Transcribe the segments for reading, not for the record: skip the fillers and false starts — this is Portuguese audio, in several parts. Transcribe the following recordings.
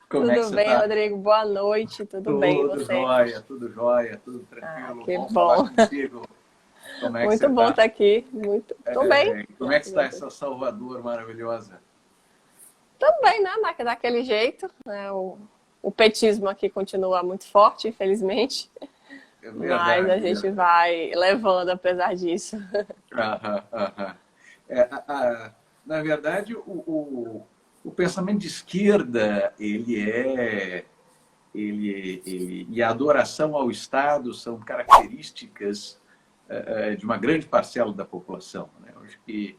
Como é que Tudo você bem, está? Rodrigo? Boa noite. Tudo bem, e você? Tudo jóia, tudo Ah, tranquilo. que Bom falar bom. contigo. Como é que você Muito bom está? estar aqui. Muito. Tô bem, Como é que graças a está Deus. essa Salvador maravilhosa? Também, né? Daquele jeito, né? O petismo aqui continua muito forte, infelizmente, É mas a verdade, gente verdade. vai levando apesar disso. Aham, aham. É, na verdade, o pensamento de esquerda, e a adoração ao Estado são características de uma grande parcela da população, né? Eu acho que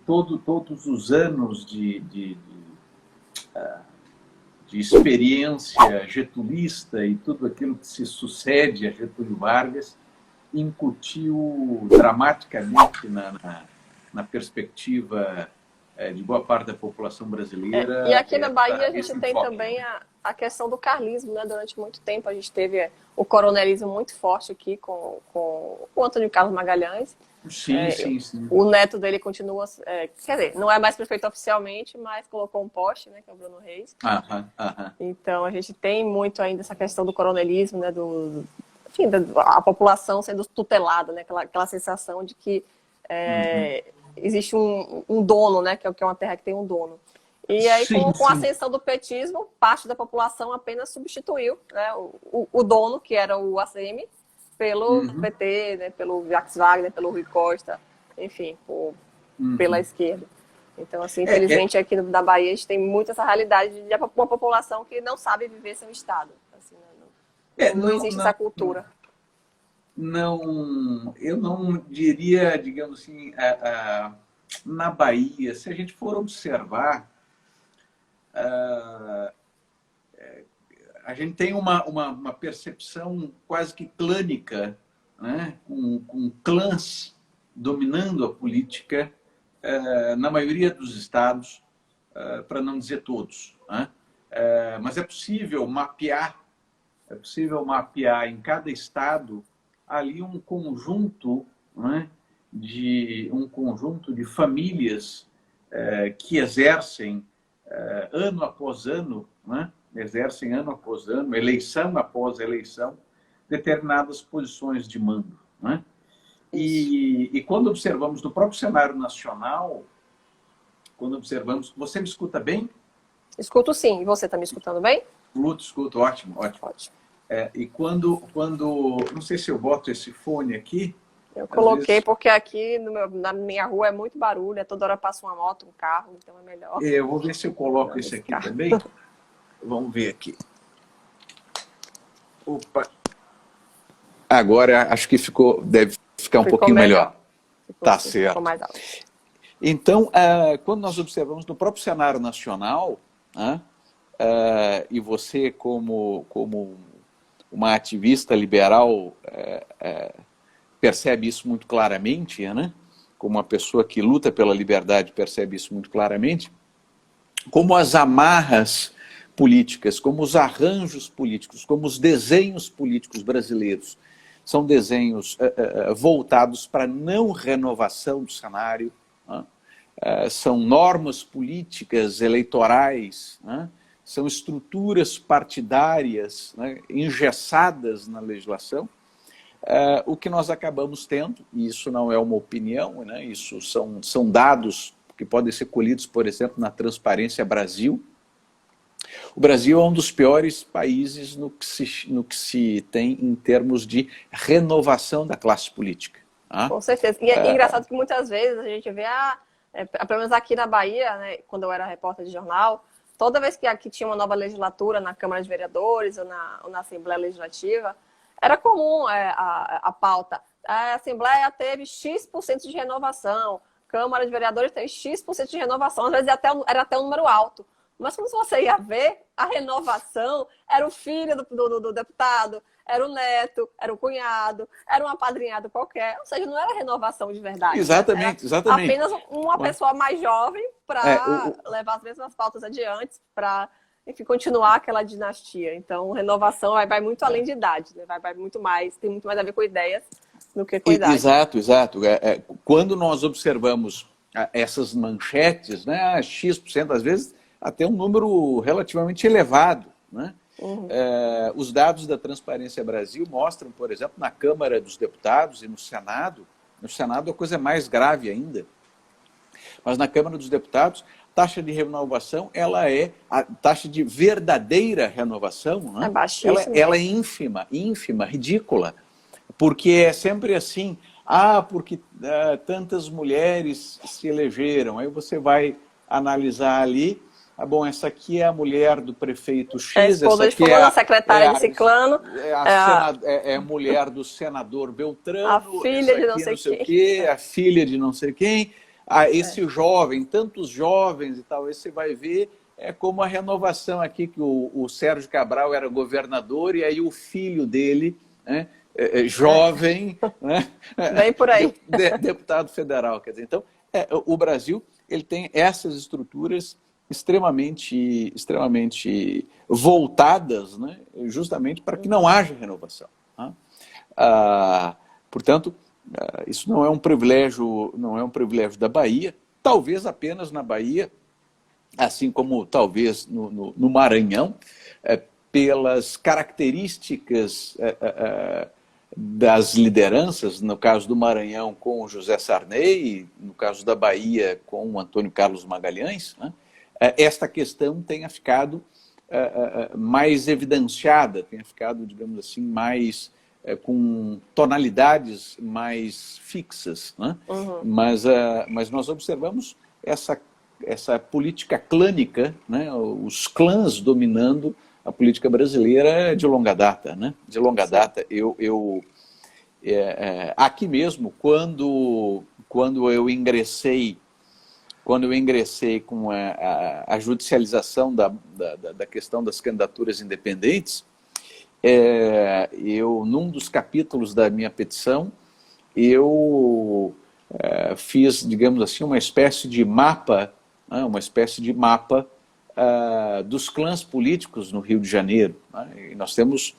todos os anos de experiência getulista e tudo aquilo que se sucede a Getúlio Vargas incutiu dramaticamente na perspectiva de boa parte da população E brasileira aqui na Bahia a gente esse tem enfoque, né? também a questão do carlismo, né? Durante muito tempo a gente teve o coronelismo muito forte aqui com o Antônio Carlos Magalhães. Sim, sim, sim. O neto dele continua, quer dizer, não é mais prefeito oficialmente, mas colocou um poste, né? Que é o Bruno Reis. Aham, aham. Então a gente tem muito ainda essa questão do coronelismo, né? Enfim, a população sendo tutelada, né? Aquela sensação de que Uhum. existe um dono, né? Que é uma terra que tem um dono. E aí, Sim, com a sim. ascensão do petismo, parte da população apenas substituiu, né, o dono, que era o ACM, pelo Uhum, PT, né, pelo Jacques Wagner, pelo Rui Costa, enfim, pela uhum. esquerda. Então, assim, É, é, infelizmente, aqui da Bahia, a gente tem muito essa realidade de uma população que não sabe viver sem o Estado. Assim, né, não não, existe essa não, cultura. não, eu não diria, digamos assim, na Bahia, se a gente for observar, a gente tem uma percepção quase que clânica, né? Com clãs dominando a política na maioria dos estados, para não dizer todos, né? Mas é possível mapear em cada estado ali né, um conjunto de famílias que exercem ano após ano, né, exercem ano após ano, eleição após eleição, determinadas posições de mando, né? Isso. E quando observamos no próprio cenário nacional, quando observamos, você me escuta bem? Escuto sim. E você está me escutando bem? Escuto, ótimo, ótimo. Ótimo. E quando, não sei se eu boto esse fone aqui, Eu às coloquei vezes, porque aqui na minha rua é muito barulho, toda hora passa uma moto, um carro, então é melhor eu vou ver se eu coloco não esse aqui riscar. também. Vamos ver aqui. Opa, agora acho que deve ficar um Ficou pouquinho melhor. melhor. Ficou Tá sim, ficou certo. mais alto. Então, quando nós observamos no próprio cenário nacional, né, e você como uma ativista liberal percebe isso muito claramente, né? Como uma pessoa que luta pela liberdade percebe isso muito claramente, como as amarras políticas, como os arranjos políticos, como os desenhos políticos brasileiros são desenhos voltados para não renovação do cenário, né? São normas políticas eleitorais, né? São estruturas partidárias, né, engessadas na legislação. O que nós acabamos tendo, e isso não é uma opinião, né, isso são dados que podem ser colhidos, por exemplo, na Transparência Brasil. O Brasil é um dos piores países no que se tem em termos de renovação da classe política. Tá? Com certeza. E é engraçado que muitas vezes a gente vê, pelo menos aqui na Bahia, né, quando eu era repórter de jornal, toda vez que aqui tinha uma nova legislatura na Câmara de Vereadores ou na Assembleia Legislativa, era comum a pauta. A Assembleia teve X% de renovação, Câmara de Vereadores teve X% de renovação, às vezes era até um número alto. Mas quando você ia ver, a renovação era o filho do deputado, era o neto, era o cunhado, era um apadrinhado qualquer. Ou seja, não era renovação de verdade, né? Era Exatamente, exatamente. apenas uma pessoa mais jovem É, para levar as mesmas pautas adiante, para, enfim, continuar aquela dinastia. Então, renovação vai muito além de idade, né? Vai muito mais, tem muito mais a ver com ideias do que com idade. Exato, exato. Quando nós observamos essas manchetes, né, X%, às vezes até um número relativamente elevado, né? Uhum. Os dados da Transparência Brasil mostram, por exemplo, na Câmara dos Deputados e no Senado a coisa é mais grave ainda, mas na Câmara dos Deputados, taxa de renovação, ela é a taxa de verdadeira renovação, né? É baixíssima. Ela é ínfima, ridícula, porque é sempre assim, porque tantas mulheres se elegeram, aí você vai analisar ali, bom, essa aqui é a mulher do prefeito X, esposa essa de aqui fulano, secretária de ciclano, é a mulher do senador Beltrano, a filha de não sei quem, a filha de não sei quem, esse jovem, tantos jovens e tal, aí você vai ver, é como a renovação aqui, que o Sérgio Cabral era governador e aí o filho dele, né, jovem, né, vem por aí. deputado federal. Quer dizer, então, o Brasil ele tem essas estruturas extremamente voltadas, né, justamente para que não haja renovação. Né? Portanto, isso não é um privilégio da Bahia, talvez apenas na Bahia, assim como talvez no Maranhão, pelas características das lideranças, no caso do Maranhão com o José Sarney, no caso da Bahia com o Antônio Carlos Magalhães, né? Esta questão tenha ficado mais evidenciada, tenha ficado, digamos assim, mais com tonalidades mais fixas, né? Uhum. Mas nós observamos essa política clânica, né? Os clãs dominando a política brasileira de longa data, né? De longa Sim. data. Aqui mesmo, quando eu ingressei com a judicialização da questão das candidaturas independentes, num dos capítulos da minha petição, eu fiz, digamos assim, uma espécie de mapa, né, dos clãs políticos no Rio de Janeiro. Né, e nós temos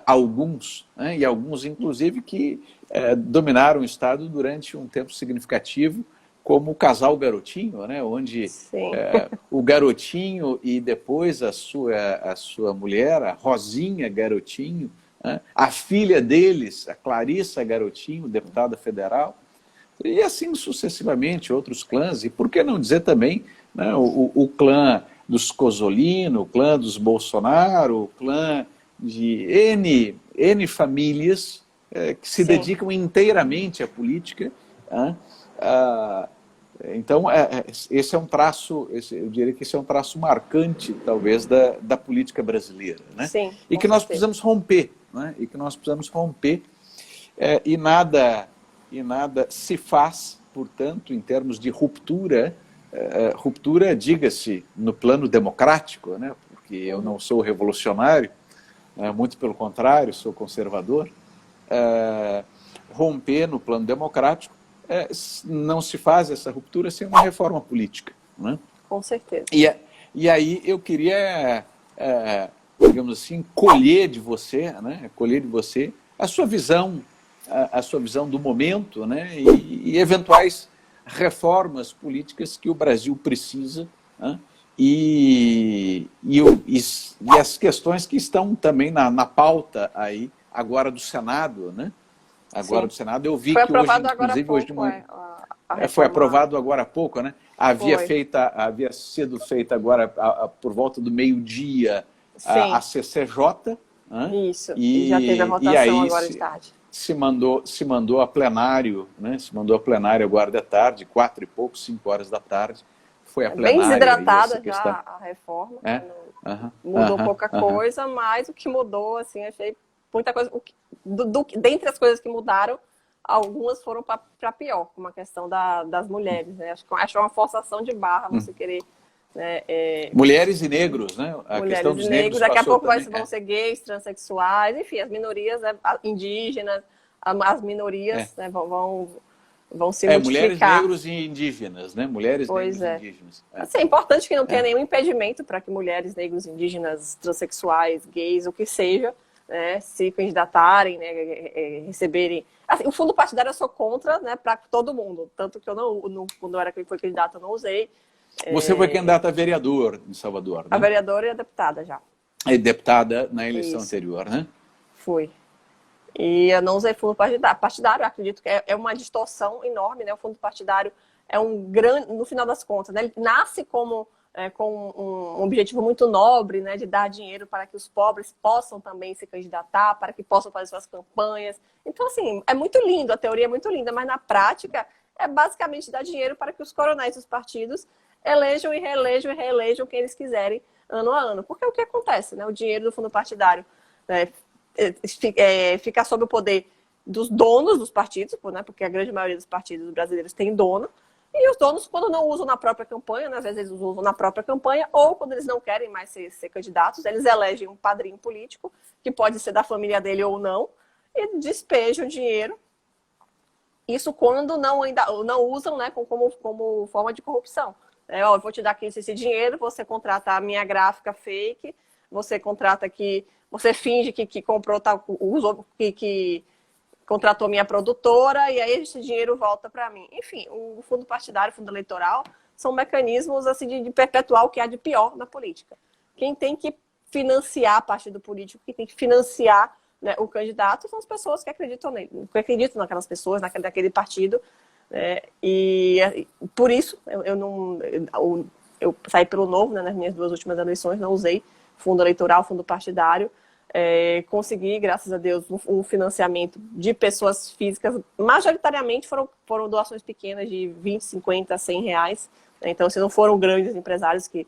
alguns, né, e alguns, inclusive, que dominaram o Estado durante um tempo significativo, como o casal Garotinho, né, onde o Garotinho e depois a sua mulher, a Rosinha Garotinho, né, a filha deles, a Clarissa Garotinho, deputada federal, e assim sucessivamente outros clãs, e por que não dizer também, né, o clã dos Cozzolino, o clã dos Bolsonaro, o clã de N famílias que se dedicam inteiramente à política. Né? Então, esse é um traço, eu diria que esse é um traço marcante, talvez, da política brasileira. Né? Sim, e que nós precisamos romper. Né? E nada se faz, portanto, em termos de ruptura, diga-se, no plano democrático, né? Porque eu não sou revolucionário, muito pelo contrário, sou conservador, romper no plano democrático, não se faz essa ruptura sem uma reforma política. Né? Com certeza. E aí eu queria, digamos assim, colher de você a sua visão do momento, né? e eventuais reformas políticas que o Brasil precisa, né? e as questões que estão também na pauta aí, agora do Senado, né? Agora do Senado, eu vi que hoje, inclusive, hoje de manhã, foi aprovado agora há pouco, né? Havia sido feita agora, por volta do meio-dia, a CCJ. Né? Isso, e já teve a votação agora de tarde. Se mandou a plenário, né? Se mandou a plenário agora de tarde, 4 e pouco, 5 horas da tarde. Foi a plenária. Bem desidratada já a reforma. Mudou pouca coisa, mas o que mudou, assim, achei muita coisa. Dentre as coisas que mudaram, algumas foram para pior, como a questão das mulheres. Né? Acho uma forçação de barra você querer. Né, mulheres e negros, né? A mulheres questão dos e negros. Daqui a pouco vão ser gays, transexuais, enfim, as minorias, né, indígenas, as minorias né, vão se multiplicar. Mulheres, negros e indígenas, né? Mulheres, negros e indígenas. Assim, é importante que não tenha nenhum impedimento para que mulheres, negros, indígenas, transexuais, gays, o que seja, né, se candidatarem, né, receberem... Assim, o fundo partidário eu sou contra, né, para todo mundo. Tanto que eu quando eu fui candidata, eu não usei. Você foi candidata a vereador em Salvador, né? A vereadora e a deputada já. É deputada na eleição Isso. anterior, né? Fui. E eu não usei fundo partidário, eu acredito que é uma distorção enorme, né? O fundo partidário é um grande, no final das contas, né? Ele nasce como com um objetivo muito nobre, né? De dar dinheiro para que os pobres possam também se candidatar, para que possam fazer suas campanhas. Então, assim, é muito lindo, a teoria é muito linda, mas na prática é basicamente dar dinheiro para que os coronéis dos partidos elejam e reelejam quem eles quiserem ano a ano. Porque é o que acontece, né? O dinheiro do fundo partidário, né, fica sob o poder dos donos dos partidos, né? Porque a grande maioria dos partidos brasileiros tem dono. E os donos, quando não usam na própria campanha, né, às vezes eles usam na própria campanha, ou quando eles não querem mais ser candidatos, eles elegem um padrinho político, que pode ser da família dele ou não, e despejam dinheiro. Isso quando não usam, né, como forma de corrupção. Eu vou te dar aqui esse dinheiro, você contrata a minha gráfica fake, você contrata aqui, você finge que comprou tal, que contratou minha produtora e aí esse dinheiro volta para mim. Enfim, o fundo partidário, o fundo eleitoral, são mecanismos assim, de perpetuar o que há de pior na política. Quem tem que financiar partido político, quem tem que financiar, né, o candidato, são as pessoas que acreditam nele, que acreditam naquelas pessoas, naquele partido. E por isso eu saí pelo Novo, né, nas minhas 2 últimas eleições, não usei fundo eleitoral, fundo partidário. Consegui, graças a Deus, um financiamento de pessoas físicas. Majoritariamente foram doações pequenas de 20, 50, 100 reais. Então, se não foram grandes empresários que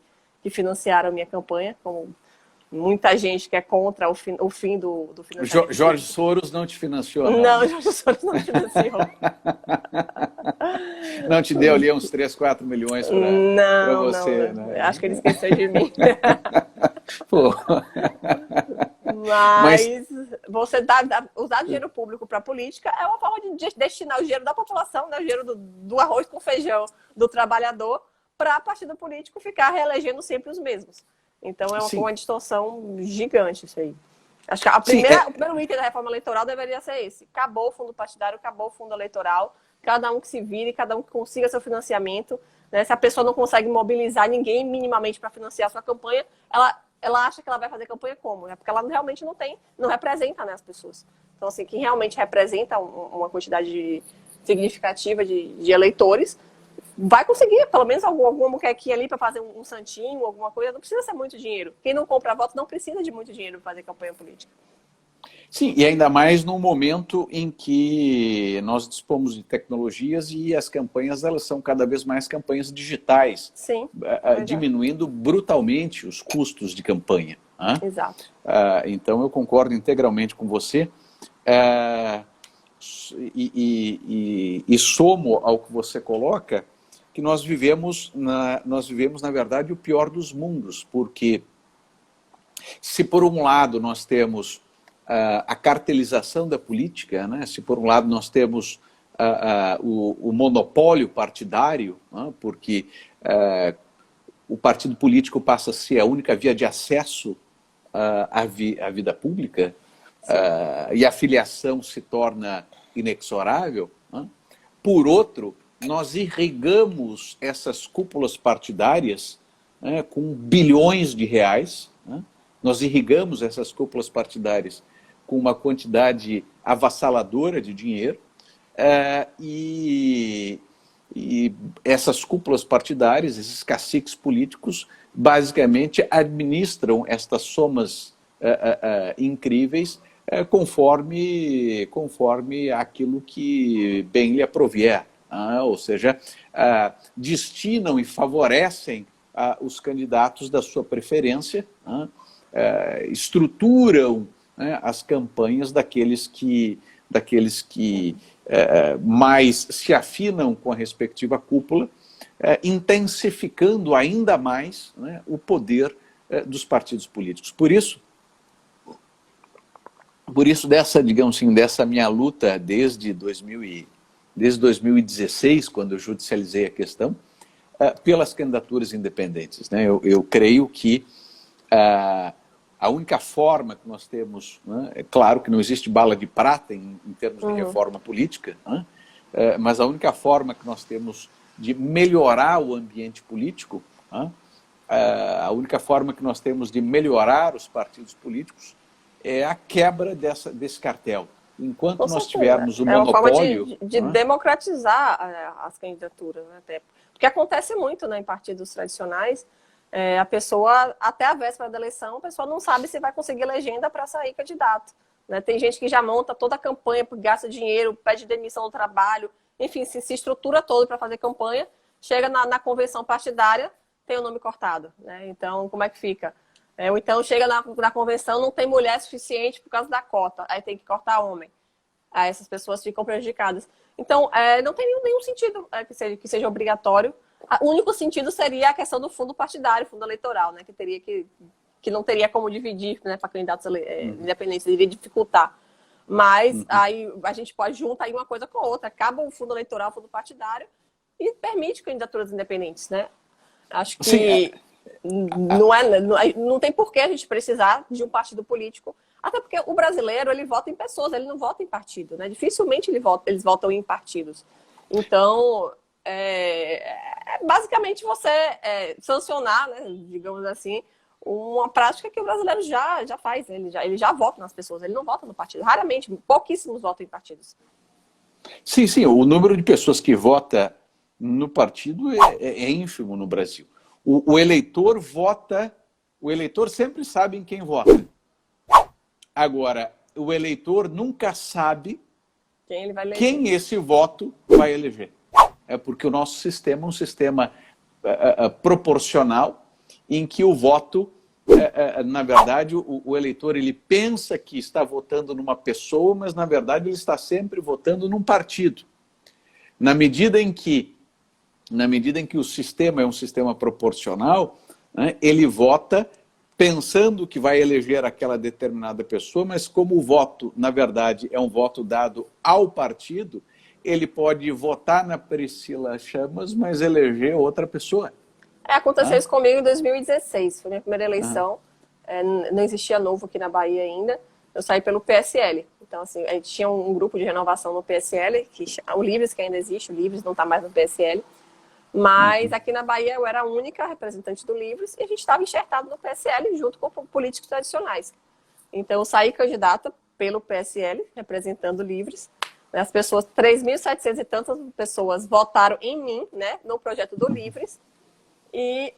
financiaram a minha campanha, como muita gente que é contra o fim do financiamento. Jorge Soros não te financiou, não? Não, Jorge Soros não financiou. Não te deu ali uns 3, 4 milhões para você? Não. Né? Acho que ele esqueceu de mim. Pô. Mas você usar dinheiro público para política é uma forma de destinar o dinheiro da população, né, o dinheiro do arroz com feijão do trabalhador, para partido político ficar reelegendo sempre os mesmos. Então é uma distorção gigante isso aí. Acho que o primeiro item da reforma eleitoral deveria ser esse. Acabou o fundo partidário, acabou o fundo eleitoral. Cada um que se vire, cada um que consiga seu financiamento. Né? Se a pessoa não consegue mobilizar ninguém minimamente para financiar a sua campanha, ela acha que ela vai fazer campanha como? Né? Porque ela realmente não representa, né, as pessoas. Então, assim, quem realmente representa uma quantidade significativa de eleitores vai conseguir, pelo menos alguma muquequinha ali para fazer um santinho, alguma coisa. Não precisa ser muito dinheiro. Quem não compra voto não precisa de muito dinheiro para fazer campanha política. Sim, e ainda mais num momento em que nós dispomos de tecnologias e as campanhas elas são cada vez mais campanhas digitais, Sim, diminuindo brutalmente os custos de campanha. Né? Exato. Então eu concordo integralmente com você e somo ao que você coloca que nós vivemos, na verdade, o pior dos mundos, porque se por um lado nós temos a cartelização da política, né? Se por um lado nós temos o monopólio partidário, né? Porque o partido político passa a ser a única via de acesso à vida pública e a filiação se torna inexorável, né? Por outro, nós irrigamos essas cúpulas partidárias, né, com bilhões de reais, né? Nós irrigamos essas cúpulas partidárias com uma quantidade avassaladora de dinheiro e essas cúpulas partidárias, esses caciques políticos, basicamente administram estas somas incríveis conforme aquilo que bem lhe aprovier. Ou seja, destinam e favorecem os candidatos da sua preferência, estruturam as campanhas daqueles que mais se afinam com a respectiva cúpula, intensificando ainda mais, né, o poder dos partidos políticos. Por isso digamos assim, dessa minha luta desde 2016, quando eu judicializei a questão, pelas candidaturas independentes. Né? Eu creio que a única forma que nós temos, né, é claro que não existe bala de prata em termos de reforma política, né, mas a única forma que nós temos de melhorar o ambiente político, né? A única forma que nós temos de melhorar os partidos políticos é a quebra desse cartel. Enquanto Com nós certeza. tivermos o É uma forma monopólio... de democratizar as candidaturas, né? Até porque acontece muito, né, em partidos tradicionais, a pessoa, até a véspera da eleição, a pessoa não sabe se vai conseguir legenda para sair candidato. Né? Tem gente que já monta toda a campanha, gasta dinheiro, pede demissão do trabalho, enfim, se estrutura todo para fazer campanha, chega na convenção partidária, tem o nome cortado. Né? Então, como é que fica? Ou então chega na convenção, não tem mulher suficiente por causa da cota, aí tem que cortar homem. Aí essas pessoas ficam prejudicadas. Então, não tem nenhum sentido que seja obrigatório. O único sentido seria a questão do fundo partidário, fundo eleitoral, né? Que não teria como dividir, né, para candidatos independentes, iria dificultar. Mas aí a gente pode juntar aí uma coisa com a outra. Acaba o fundo eleitoral, o fundo partidário, e permite candidaturas independentes, né? Acho que Sim, não tem por que a gente precisar de um partido político. Até porque o brasileiro, ele vota em pessoas, ele não vota em partido, né? Dificilmente eles votam em partidos. Então, basicamente você sancionar, né, digamos assim, uma prática que o brasileiro já faz. Ele já vota nas pessoas, ele não vota no partido. Raramente, pouquíssimos votam em partidos. sim, sim, o número de pessoas que vota no partido é ínfimo no Brasil. O eleitor vota, o eleitor sempre sabe em quem vota. Agora, o eleitor nunca sabe quem esse voto vai eleger. É porque o nosso sistema é um sistema proporcional, em que o voto, na verdade, o eleitor ele pensa que está votando numa pessoa, mas na verdade ele está sempre votando num partido. Na medida em que o sistema é um sistema proporcional, né, ele vota pensando que vai eleger aquela determinada pessoa, mas como o voto, na verdade, é um voto dado ao partido, ele pode votar na Priscila Chamas, mas eleger outra pessoa. Aconteceu isso comigo em 2016, foi minha primeira eleição, não existia Novo aqui na Bahia ainda, eu saí pelo PSL. Então, assim, a gente tinha um grupo de renovação no PSL, o Livres, que ainda existe, o Livres não está mais no PSL, mas aqui na Bahia eu era a única representante do Livres e a gente estava enxertado no PSL junto com políticos tradicionais. Então eu saí candidata pelo PSL, representando Livres. As pessoas, 3.700 e tantas pessoas votaram em mim, né, no projeto do Livres, e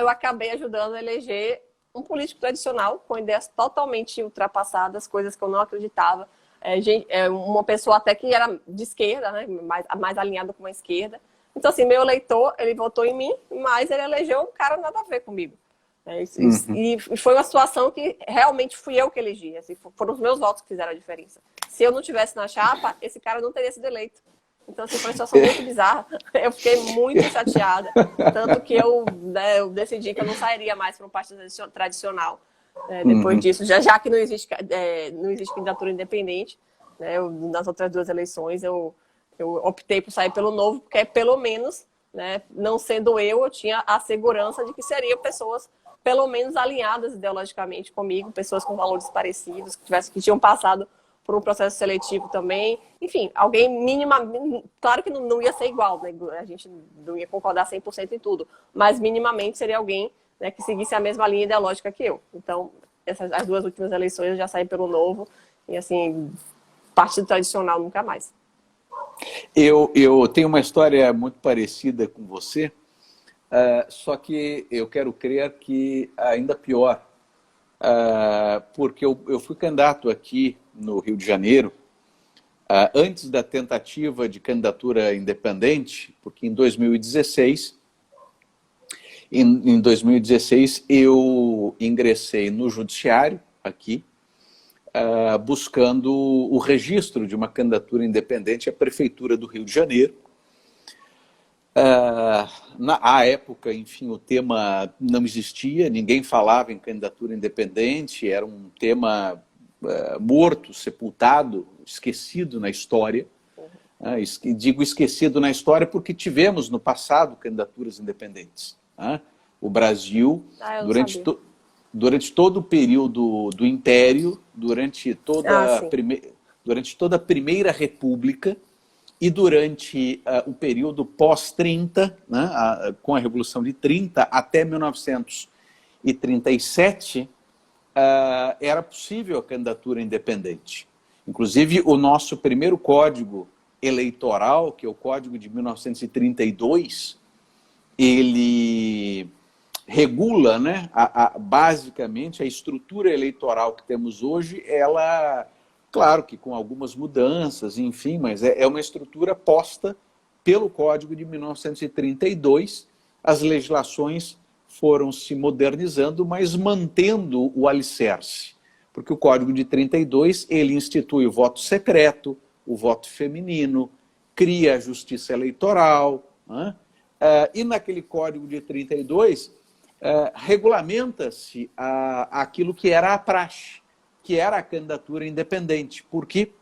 eu acabei ajudando a eleger um político tradicional com ideias totalmente ultrapassadas, coisas que eu não acreditava. Uma pessoa até que era de esquerda, né, mais alinhada com a esquerda. Então, assim, meu eleitor, ele votou em mim, mas ele elegeu um cara nada a ver comigo. E foi uma situação que realmente fui eu que elegi. Assim, foram os meus votos que fizeram a diferença. Se eu não tivesse na chapa, esse cara não teria sido eleito. Então, assim, foi uma situação muito bizarra. Eu fiquei muito chateada. Tanto que eu decidi que eu não sairia mais para um partido tradicional. Depois disso, já que não existe candidatura independente, né, nas outras duas eleições, eu optei por sair pelo Novo, porque pelo menos, né, não sendo eu tinha a segurança de que seriam pessoas pelo menos alinhadas ideologicamente comigo, pessoas com valores parecidos, que tinham passado por um processo seletivo também. Enfim, alguém minimamente... Claro que não ia ser igual, né? A gente não ia concordar 100% em tudo, mas minimamente seria alguém, né, que seguisse a mesma linha ideológica que eu. Então, as duas últimas eleições eu já saí pelo Novo e, assim, partido tradicional nunca mais. Eu tenho uma história muito parecida com você, só que eu quero crer que ainda pior, porque eu fui candidato aqui no Rio de Janeiro, antes da tentativa de candidatura independente, porque em 2016 eu ingressei no judiciário aqui, buscando o registro de uma candidatura independente à Prefeitura do Rio de Janeiro. À época, enfim, o tema não existia, ninguém falava em candidatura independente, era um tema morto, sepultado, esquecido na história. Digo esquecido na história porque tivemos no passado candidaturas independentes. O Brasil, durante todo o período do Império, durante toda a Primeira República, e durante o período pós-30, né, com a Revolução de 30 até 1937, era possível a candidatura independente. Inclusive, o nosso primeiro código eleitoral, que é o Código de 1932, ele regula, né, basicamente, a estrutura eleitoral que temos hoje, ela, claro que com algumas mudanças, enfim, mas é uma estrutura posta pelo Código de 1932. As legislações foram se modernizando, mas mantendo o alicerce, porque o Código de 32, ele institui o voto secreto, o voto feminino, cria a justiça eleitoral, né? E naquele Código de 32, regulamenta-se aquilo que era a praxe, que era a candidatura independente, porque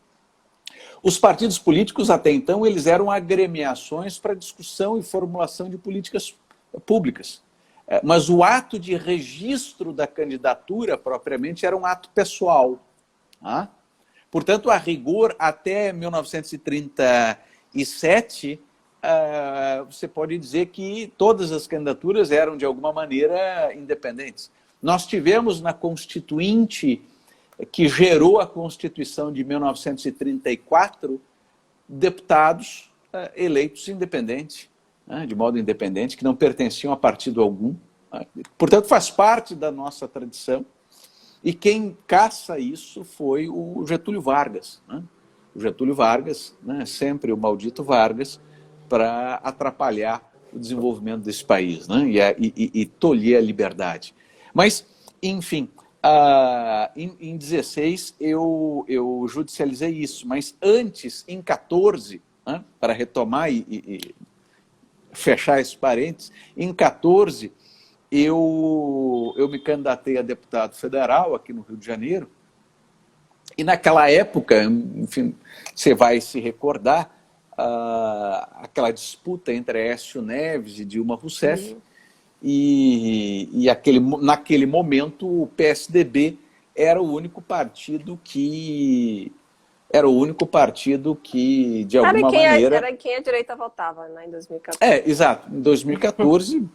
os partidos políticos, até então, eles eram agremiações para discussão e formulação de políticas públicas. Mas o ato de registro da candidatura, propriamente, era um ato pessoal. Tá? Portanto, a rigor, até 1937, você pode dizer que todas as candidaturas eram, de alguma maneira, independentes. Nós tivemos na Constituinte, que gerou a Constituição de 1934, deputados eleitos independentes, né, de modo independente, que não pertenciam a partido algum. Né? Portanto, faz parte da nossa tradição. E quem caça isso foi o Getúlio Vargas. Né? O Getúlio Vargas, né, sempre o maldito Vargas, para atrapalhar o desenvolvimento desse país, né, e tolher a liberdade. Mas, enfim, em 16 eu judicializei isso, mas antes, em 14, né, para retomar e fechar esse parênteses, em 14 eu me candidatei a deputado federal aqui no Rio de Janeiro, e naquela época, enfim, você vai se recordar, aquela disputa entre Aécio Neves e Dilma Rousseff, e naquele momento o PSDB era o único partido que de alguma maneira... Era quem a direita votava, né, em 2014. Exato. Em 2014,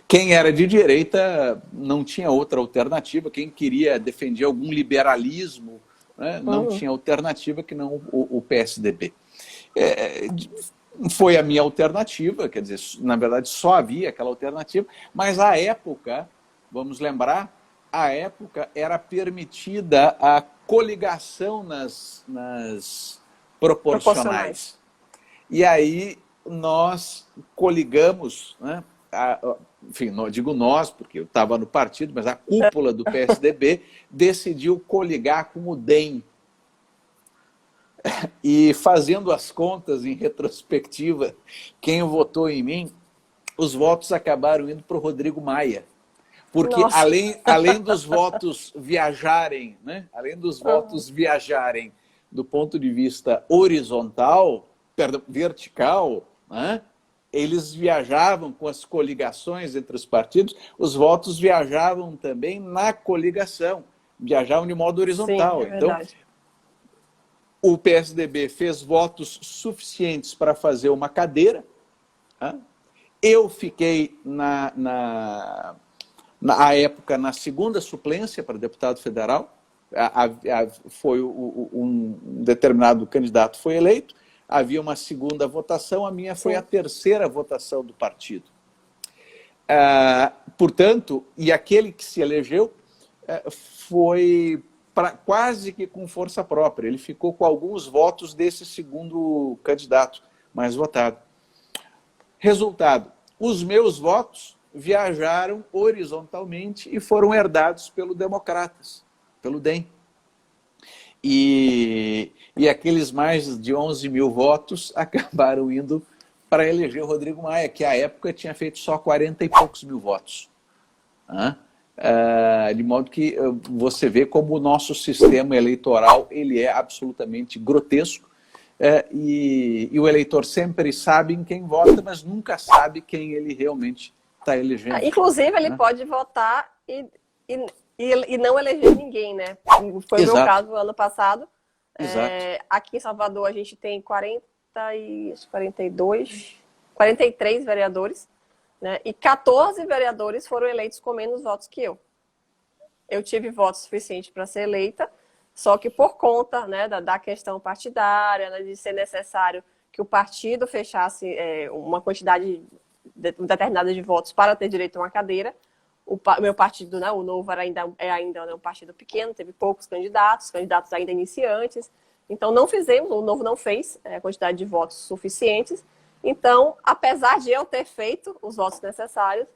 quem era de direita não tinha outra alternativa. Quem queria defender algum liberalismo, né, não tinha alternativa que não o PSDB. Foi a minha alternativa, quer dizer, na verdade só havia aquela alternativa, mas à época, vamos lembrar, à época era permitida a coligação nas proporcionais. E aí nós coligamos, né? Enfim, não digo nós, porque eu estava no partido, mas a cúpula do PSDB decidiu coligar com o DEM. E fazendo as contas em retrospectiva, quem votou em mim, os votos acabaram indo para o Rodrigo Maia. Porque além dos votos viajarem, né? Além dos votos viajarem do ponto de vista vertical, né? Eles viajavam com as coligações entre os partidos, os votos viajavam também na coligação, viajavam de modo horizontal. Sim, é verdade. Então, o PSDB fez votos suficientes para fazer uma cadeira. Tá? Eu fiquei, na época, na segunda suplência para deputado federal. Foi um determinado candidato foi eleito, havia uma segunda votação, a minha foi a terceira votação do partido. Portanto, e aquele que se elegeu foi quase que com força própria. Ele ficou com alguns votos desse segundo candidato mais votado. Resultado, os meus votos viajaram horizontalmente e foram herdados pelo Democratas, pelo DEM. E aqueles mais de 11 mil votos acabaram indo para eleger o Rodrigo Maia, que à época tinha feito só 40 e poucos mil votos. De modo que você vê como o nosso sistema eleitoral ele é absolutamente grotesco, e o eleitor sempre sabe em quem vota, mas nunca sabe quem ele realmente está elegendo. Inclusive, ele pode votar e não eleger ninguém, né? Foi o meu caso ano passado. Aqui em Salvador a gente tem 43 vereadores, né? E 14 vereadores foram eleitos com menos votos que eu. Eu tive votos suficientes para ser eleita, só que por conta, né, da questão partidária, né, de ser necessário que o partido fechasse uma quantidade determinada de votos para ter direito a uma cadeira, o meu partido, né, o Novo, é ainda um partido pequeno, teve poucos candidatos ainda iniciantes, então não fizemos, o Novo não fez a quantidade de votos suficientes. Então, apesar de eu ter feito os votos necessários,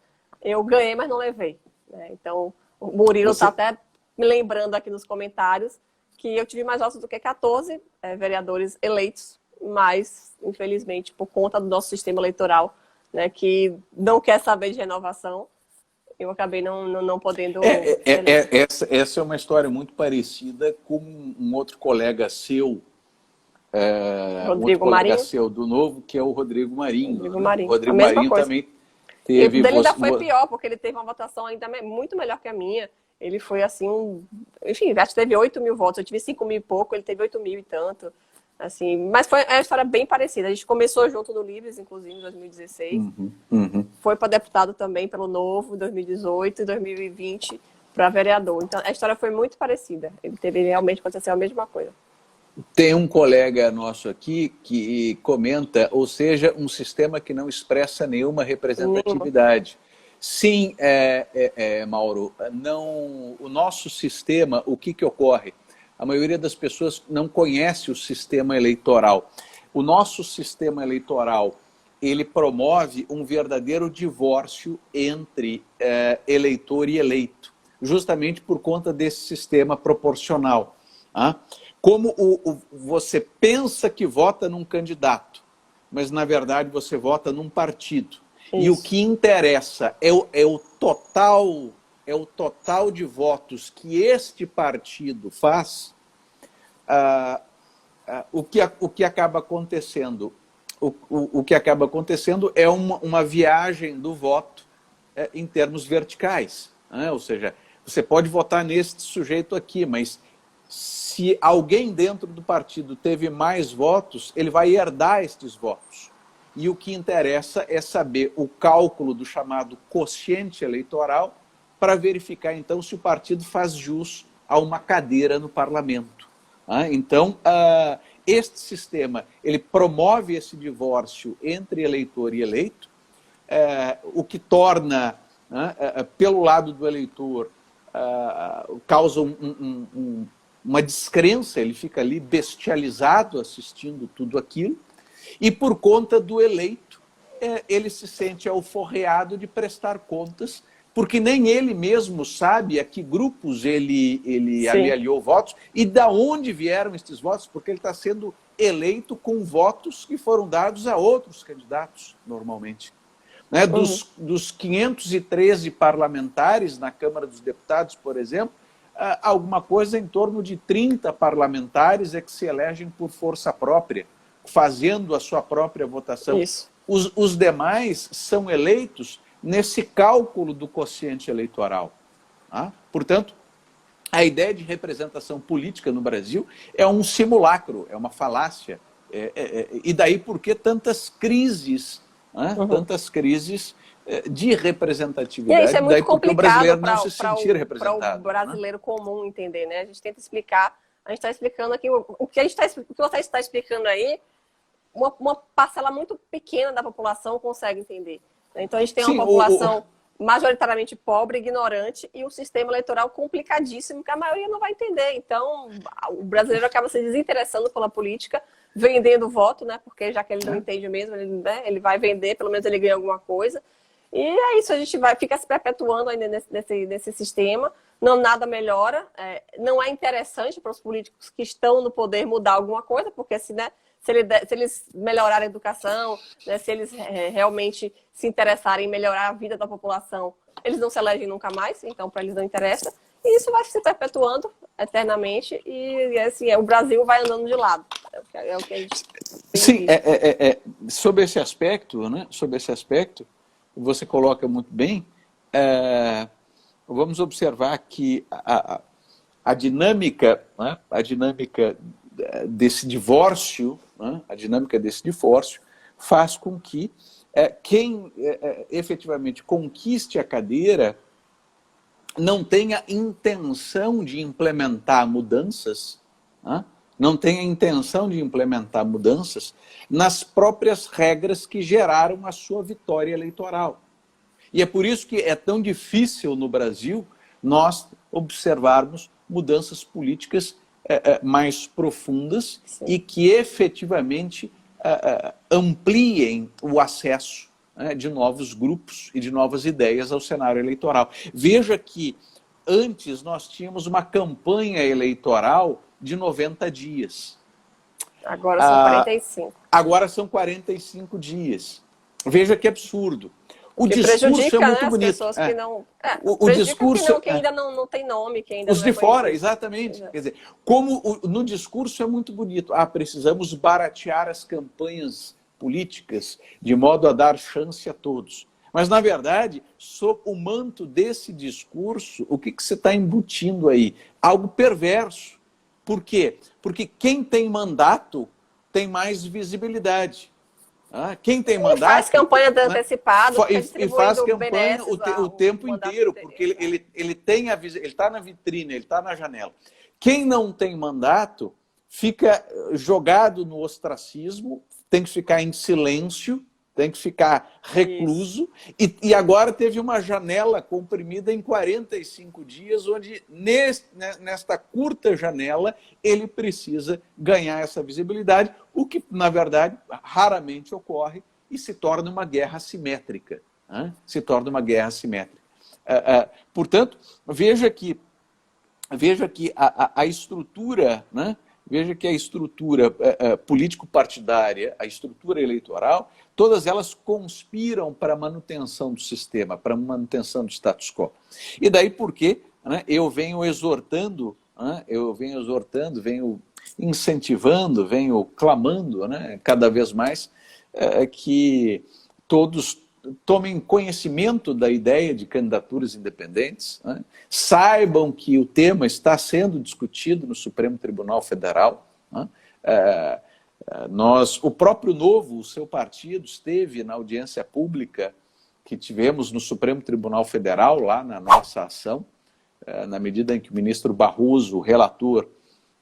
eu ganhei, mas não levei, né? Então, o Murilo está até me lembrando aqui nos comentários que eu tive mais votos do que 14 vereadores eleitos, mas, infelizmente, por conta do nosso sistema eleitoral, né, que não quer saber de renovação, eu acabei não podendo... Essa é uma história muito parecida com um outro colega seu, Rodrigo Marinho, do Novo, que é o Rodrigo Marinho. Marinho. O Rodrigo Marinho também teve... E o dele ainda foi pior, porque ele teve uma votação ainda muito melhor que a minha. Ele foi assim, enfim, acho que teve 8 mil votos, eu tive 5 mil e pouco, ele teve 8 mil e tanto. Assim, mas foi uma história bem parecida. A gente começou junto no Livres, inclusive, em 2016. Foi para deputado também pelo Novo, em 2018 e 2020 para vereador. Então, a história foi muito parecida. Ele teve realmente aconteceu a mesma coisa. Tem um colega nosso aqui que comenta, ou seja, um sistema que não expressa nenhuma representatividade. Sim, Mauro, o nosso sistema, o que ocorre? A maioria das pessoas não conhece o sistema eleitoral. O nosso sistema eleitoral, ele promove um verdadeiro divórcio entre eleitor e eleito, justamente por conta desse sistema proporcional. Como você pensa que vota num candidato, mas na verdade você vota num partido. Isso. E o que interessa é o total de votos que este partido faz. O que acaba acontecendo? O que acaba acontecendo é uma viagem do voto em termos verticais. Ou seja, você pode votar neste sujeito aqui, mas se alguém dentro do partido teve mais votos, ele vai herdar estes votos. E o que interessa é saber o cálculo do chamado quociente eleitoral para verificar, então, se o partido faz jus a uma cadeira no parlamento. Então, este sistema, ele promove esse divórcio entre eleitor e eleito, o que torna, pelo lado do eleitor, causa uma descrença, ele fica ali bestializado assistindo tudo aquilo, e por conta do eleito, ele se sente alforreado de prestar contas, porque nem ele mesmo sabe a que grupos ele aliou votos e de onde vieram estes votos, porque ele está sendo eleito com votos que foram dados a outros candidatos, normalmente. Né? Dos 513 parlamentares na Câmara dos Deputados, por exemplo, alguma coisa em torno de 30 parlamentares é que se elegem por força própria, fazendo a sua própria votação. Isso. Os demais são eleitos nesse cálculo do quociente eleitoral. Portanto, a ideia de representação política no Brasil é um simulacro, é uma falácia. E daí por que tantas crises, tantas crises de representatividade? E isso é muito daí porque o brasileiro não se sentir representado. Para o brasileiro comum entender, né? A gente tenta explicar, a gente está explicando aqui, o que você está explicando aí, uma parcela muito pequena da população consegue entender. Então a gente tem uma população majoritariamente pobre, ignorante, e um sistema eleitoral complicadíssimo que a maioria não vai entender. Então o brasileiro acaba se desinteressando pela política, vendendo voto, né? Porque já que ele não entende mesmo, ele vai vender, pelo menos ele ganha alguma coisa. E é isso, a gente fica se perpetuando ainda nesse sistema, nada melhora, não é interessante para os políticos que estão no poder mudar alguma coisa, porque se eles melhorarem a educação, né, se eles realmente se interessarem em melhorar a vida da população, eles não se elegem nunca mais, então para eles não interessa. E isso vai se perpetuando eternamente e assim, o Brasil vai andando de lado. É o que a gente tem. Sim, sobre esse aspecto, né? Sobre esse aspecto, você coloca muito bem. Vamos observar que a dinâmica, né? A dinâmica desse divórcio, né, a dinâmica desse divórcio, faz com que quem efetivamente conquiste a cadeira não tenha intenção de implementar mudanças, né, não tenha intenção de implementar mudanças nas próprias regras que geraram a sua vitória eleitoral. E é por isso que é tão difícil no Brasil nós observarmos mudanças políticas mais profundas. Sim. E que efetivamente ampliem o acesso de novos grupos e de novas ideias ao cenário eleitoral. Veja que antes nós tínhamos uma campanha eleitoral de 90 dias. Agora são 45. Agora são 45 dias. Veja que absurdo. O que discurso prejudica, é muito né, bonito. As pessoas que não... o discurso que ainda não tem nome, que ainda os não de é fora, conhecido. exatamente. Quer dizer, como no discurso é muito bonito. Precisamos baratear as campanhas políticas de modo a dar chance a todos. Mas, na verdade, sob o manto desse discurso, o que você está embutindo aí? Algo perverso. Por quê? Porque quem tem mandato tem mais visibilidade. Quem tem mandato... faz campanha antecipada, e faz campanha o tempo inteiro, porque ele está na vitrine, ele está na janela. Quem não tem mandato fica jogado no ostracismo, tem que ficar em silêncio, tem que ficar recluso, e agora teve uma janela comprimida em 45 dias, onde nesta curta janela ele precisa ganhar essa visibilidade, o que, na verdade, raramente ocorre e se torna uma guerra assimétrica. Se torna uma guerra assimétrica. Portanto, veja que a estrutura, né? Veja que a estrutura político-partidária, a estrutura eleitoral, todas elas conspiram para a manutenção do sistema, para a manutenção do status quo. E daí porque eu venho exortando, venho incentivando, venho clamando cada vez mais que todos tomem conhecimento da ideia de candidaturas independentes, saibam que o tema está sendo discutido no Supremo Tribunal Federal. O próprio Novo, o seu partido, esteve na audiência pública que tivemos no Supremo Tribunal Federal, lá na nossa ação, na medida em que o ministro Barroso, o relator,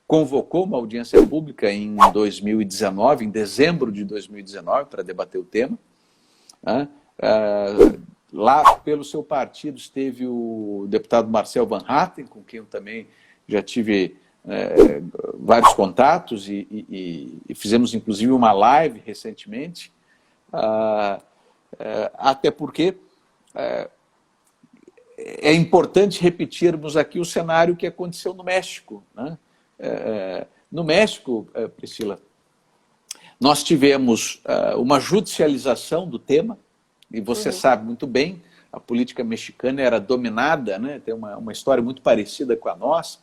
convocou uma audiência pública em 2019, em dezembro de 2019, para debater o tema. Lá pelo seu partido esteve o deputado Marcel Van Hatten, com quem eu também já tive vários contatos e fizemos inclusive uma live recentemente, até porque é importante repetirmos aqui o cenário que aconteceu no México. No México, Priscila, nós tivemos uma judicialização do tema, e você sabe muito bem, a política mexicana era dominada, tem uma história muito parecida com a nossa,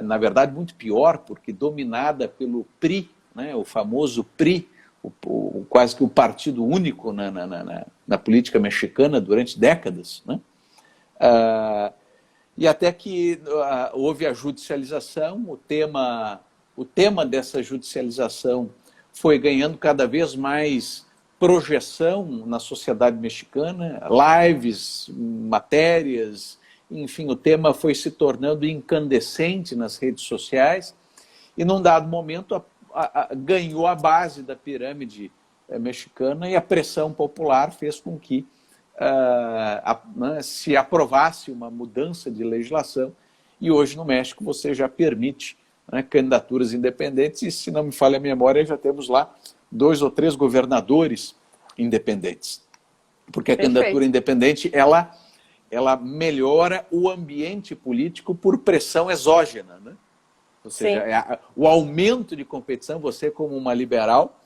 na verdade muito pior, porque dominada pelo PRI, o famoso PRI, quase que o partido único na política mexicana durante décadas. E até que houve a judicialização, o tema dessa judicialização foi ganhando cada vez mais projeção na sociedade mexicana, lives, matérias, enfim, o tema foi se tornando incandescente nas redes sociais e, num dado momento, ganhou a base da pirâmide mexicana e a pressão popular fez com que se aprovasse uma mudança de legislação e hoje no México você já permite candidaturas independentes e, se não me falha a memória, já temos lá 2 ou 3 governadores independentes. Porque a candidatura independente, ela melhora o ambiente político por pressão exógena. Ou seja, o aumento de competição, você como uma liberal,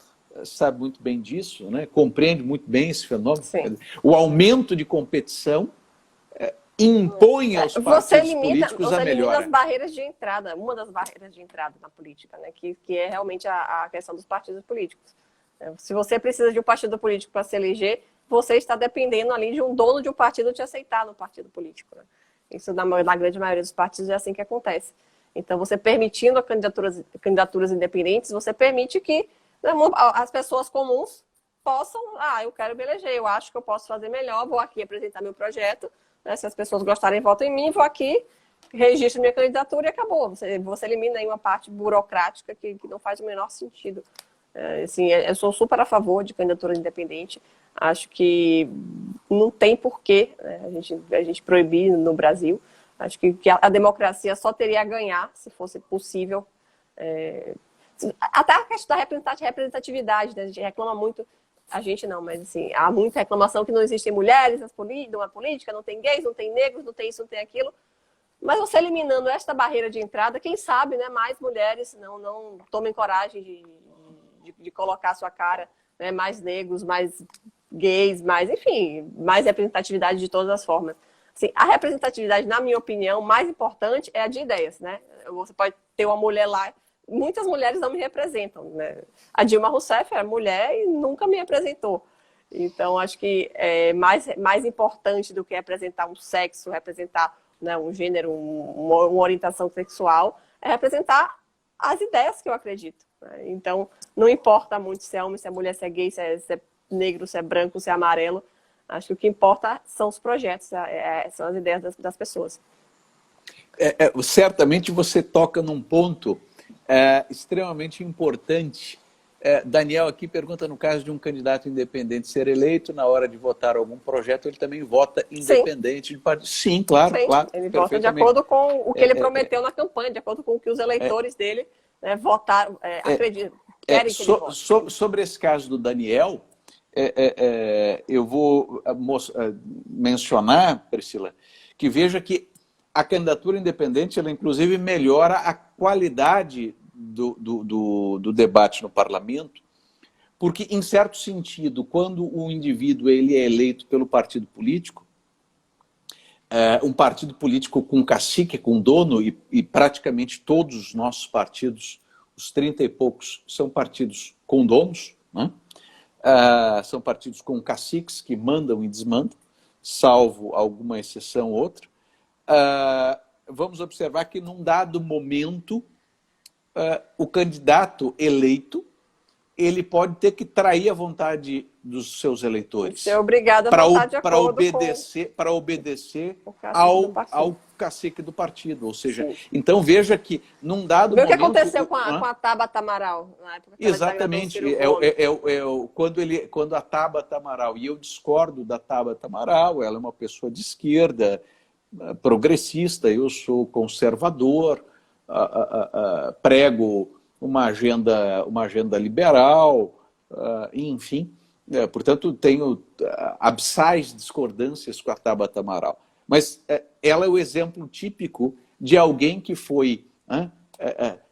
sabe muito bem disso, compreende muito bem esse fenômeno. Sim. O aumento de competição impõe aos partidos políticos a melhora. Você elimina as barreiras de entrada, uma das barreiras de entrada na política, que é realmente a questão dos partidos políticos. Se você precisa de um partido político para se eleger, você está dependendo ali de um dono de um partido te aceitar no partido político. Isso, na grande maioria dos partidos, é assim que acontece. Então, você permitindo candidaturas independentes, você permite que, né, as pessoas comuns possam, eu quero me eleger, eu acho que eu posso fazer melhor, vou aqui apresentar meu projeto, né, se as pessoas gostarem, votam em mim, vou aqui, registro minha candidatura e acabou. Você elimina aí uma parte burocrática que não faz o menor sentido. Assim, eu sou super a favor de candidatura independente. Acho que não tem porquê, né, a gente proibir no Brasil. Acho que a democracia só teria a ganhar se fosse possível. Até a questão da representatividade, né? A gente reclama muito, a gente não, mas assim, há muita reclamação que não existem mulheres na política, não tem gays, não tem negros, não tem isso, não tem aquilo. Mas você eliminando esta barreira de entrada, quem sabe, né, mais mulheres não tomem coragem de colocar a sua cara, né, mais negros, mais gays, enfim, mais representatividade de todas as formas. Assim, a representatividade, na minha opinião, mais importante é a de ideias, né? Você pode ter uma mulher lá, muitas mulheres não me representam, né? A Dilma Rousseff era mulher e nunca me representou. Então, acho que é mais importante do que representar um sexo, representar, né, um gênero, uma orientação sexual, é representar as ideias que eu acredito, né? Então, não importa muito se é homem, se é mulher, se é gay, se é negro, se é branco, se é amarelo. Acho que o que importa são os projetos, são as ideias das pessoas. Certamente você toca num ponto extremamente importante. Daniel aqui pergunta, no caso de um candidato independente ser eleito, na hora de votar algum projeto, ele também vota independente de partido. Sim, claro, sim, claro. Ele vota de acordo com o que ele prometeu na campanha, de acordo com o que os eleitores dele, né, votaram, acreditam, querem que ele vote. Sobre esse caso do Daniel, eu vou mencionar, Priscila, que veja que a candidatura independente, ela inclusive melhora a qualidade do debate no parlamento, porque, em certo sentido, quando o indivíduo ele é eleito pelo partido político, um partido político com cacique, com dono, e praticamente todos os nossos partidos, os 30 e poucos, são partidos com donos, né? São partidos com caciques que mandam e desmandam, salvo alguma exceção ou outra. Vamos observar que, num dado momento, o candidato eleito ele pode ter que trair a vontade dos seus eleitores. Ser obrigado a votar de acordo para obedecer ao cacique do partido. Ou seja, sim. Então veja que num dado momento... O que aconteceu com a Tabata Amaral? Na época que exatamente. Quando a Tabata Amaral, e eu discordo da Tabata Amaral, ela é uma pessoa de esquerda, progressista, eu sou conservador, prego uma agenda liberal, enfim. Portanto, tenho abissais discordâncias com a Tabata Amaral. Mas ela é o exemplo típico de alguém que foi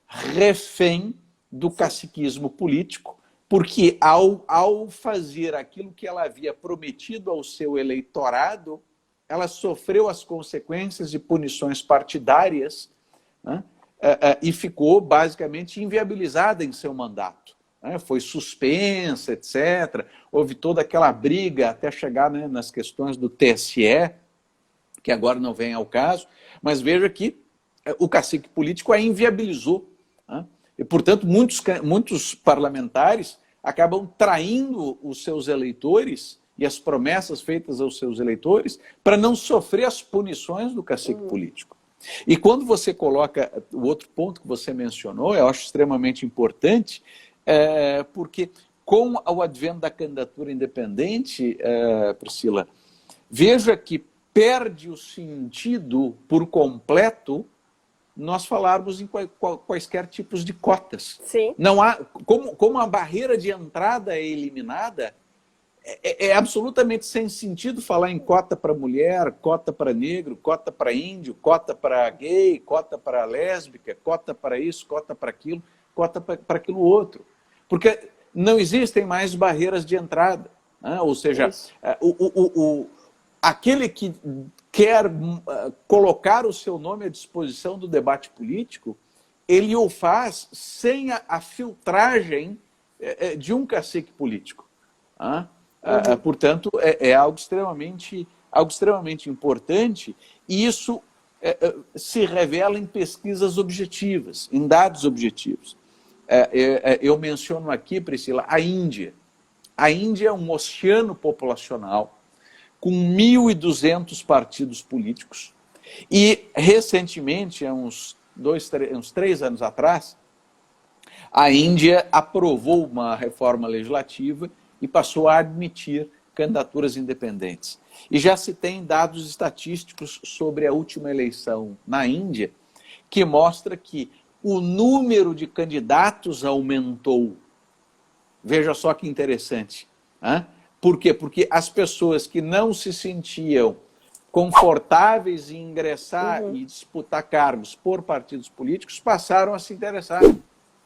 refém do caciquismo político, porque ao fazer aquilo que ela havia prometido ao seu eleitorado, ela sofreu as consequências de punições partidárias, né? E ficou basicamente inviabilizada em seu mandato. Foi suspensa, etc. Houve toda aquela briga até chegar, né, nas questões do TSE, que agora não vem ao caso, mas veja que o cacique político a inviabilizou, né? E, portanto, muitos parlamentares acabam traindo os seus eleitores e as promessas feitas aos seus eleitores para não sofrer as punições do cacique político. E quando você coloca o outro ponto que você mencionou, eu acho extremamente importante, porque com o advento da candidatura independente, Priscila, veja que perde o sentido por completo nós falarmos em quaisquer tipos de cotas. Sim. Não há, como a barreira de entrada é eliminada, é absolutamente sem sentido falar em cota para mulher, cota para negro, cota para índio, cota para gay, cota para lésbica, cota para isso, cota para aquilo, cota para aquilo outro. Porque não existem mais barreiras de entrada, né? Ou seja, aquele que quer colocar o seu nome à disposição do debate político, ele o faz sem a filtragem de um cacique político. Portanto, é algo extremamente importante, e isso se revela em pesquisas objetivas, em dados objetivos. Eu menciono aqui, Priscila, a Índia. A Índia é um oceano populacional com 1.200 partidos políticos e, recentemente, há uns 3 anos atrás, a Índia aprovou uma reforma legislativa e passou a admitir candidaturas independentes. E já se tem dados estatísticos sobre a última eleição na Índia, que mostra que o número de candidatos aumentou. Veja só que interessante. Por quê? Porque as pessoas que não se sentiam confortáveis em ingressar e disputar cargos por partidos políticos passaram a se interessar.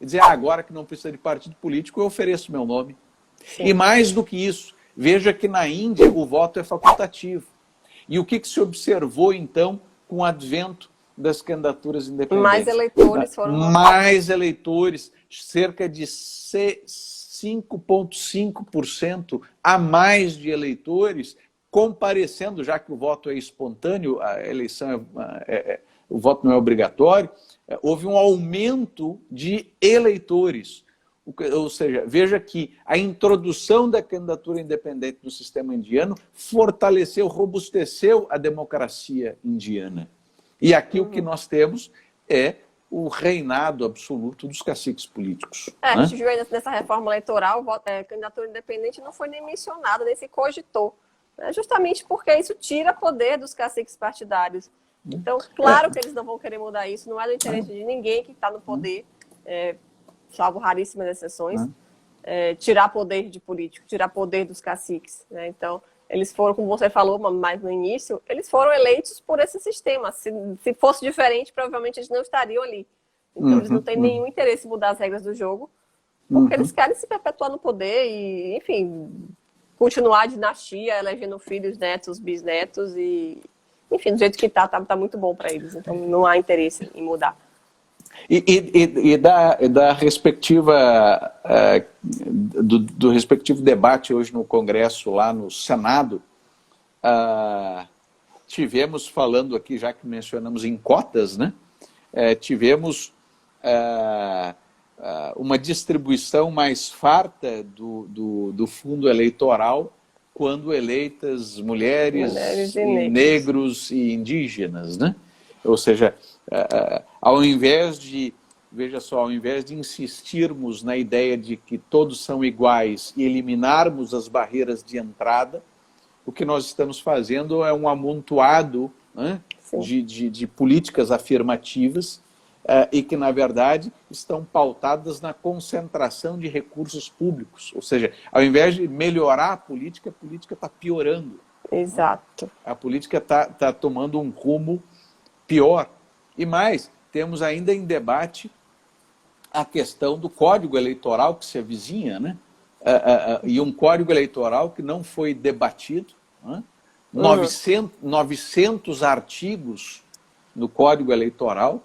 E dizer, agora que não precisa de partido político, eu ofereço meu nome. Sim. E mais do que isso, veja que na Índia o voto é facultativo. E o que se observou, então, com o advento das candidaturas independentes? Mais eleitores foram votados. Mais eleitores, cerca de 5,5% a mais de eleitores comparecendo, já que o voto é espontâneo, a eleição o voto não é obrigatório, houve um aumento de eleitores. Ou seja, veja que a introdução da candidatura independente no sistema indiano fortaleceu, robusteceu a democracia indiana. E aqui o que nós temos é o reinado absoluto dos caciques políticos. A gente viu aí nessa reforma eleitoral, a candidatura independente não foi nem mencionada, nem se cogitou. Justamente porque isso tira poder dos caciques partidários. Então, claro que eles não vão querer mudar isso, não é do interesse de ninguém que está no poder, salvo raríssimas exceções, tirar poder de político, tirar poder dos caciques. Então, eles foram, como você falou mais no início, eles foram eleitos por esse sistema. Se fosse diferente, provavelmente eles não estariam ali. Então, eles não têm nenhum interesse em mudar as regras do jogo, porque eles querem se perpetuar no poder e, enfim, continuar a dinastia, elegendo filhos, netos, bisnetos e... Enfim, do jeito que tá muito bom para eles. Então, não há interesse em mudar. E da respectiva, do respectivo debate hoje no Congresso, lá no Senado, tivemos, falando aqui, já que mencionamos em cotas, né? Tivemos uma distribuição mais farta do fundo eleitoral quando eleitas mulheres e negros e indígenas, né? Ou seja, ao invés de, veja só, ao invés de insistirmos na ideia de que todos são iguais e eliminarmos as barreiras de entrada, o que nós estamos fazendo é um amontoado, né, de políticas afirmativas e que, na verdade, estão pautadas na concentração de recursos públicos. Ou seja, ao invés de melhorar a política está piorando. Exato. A política está tomando um rumo pior. E mais, temos ainda em debate a questão do Código Eleitoral que se avizinha, né? E um Código Eleitoral que não foi debatido. Né? 900 artigos no Código Eleitoral,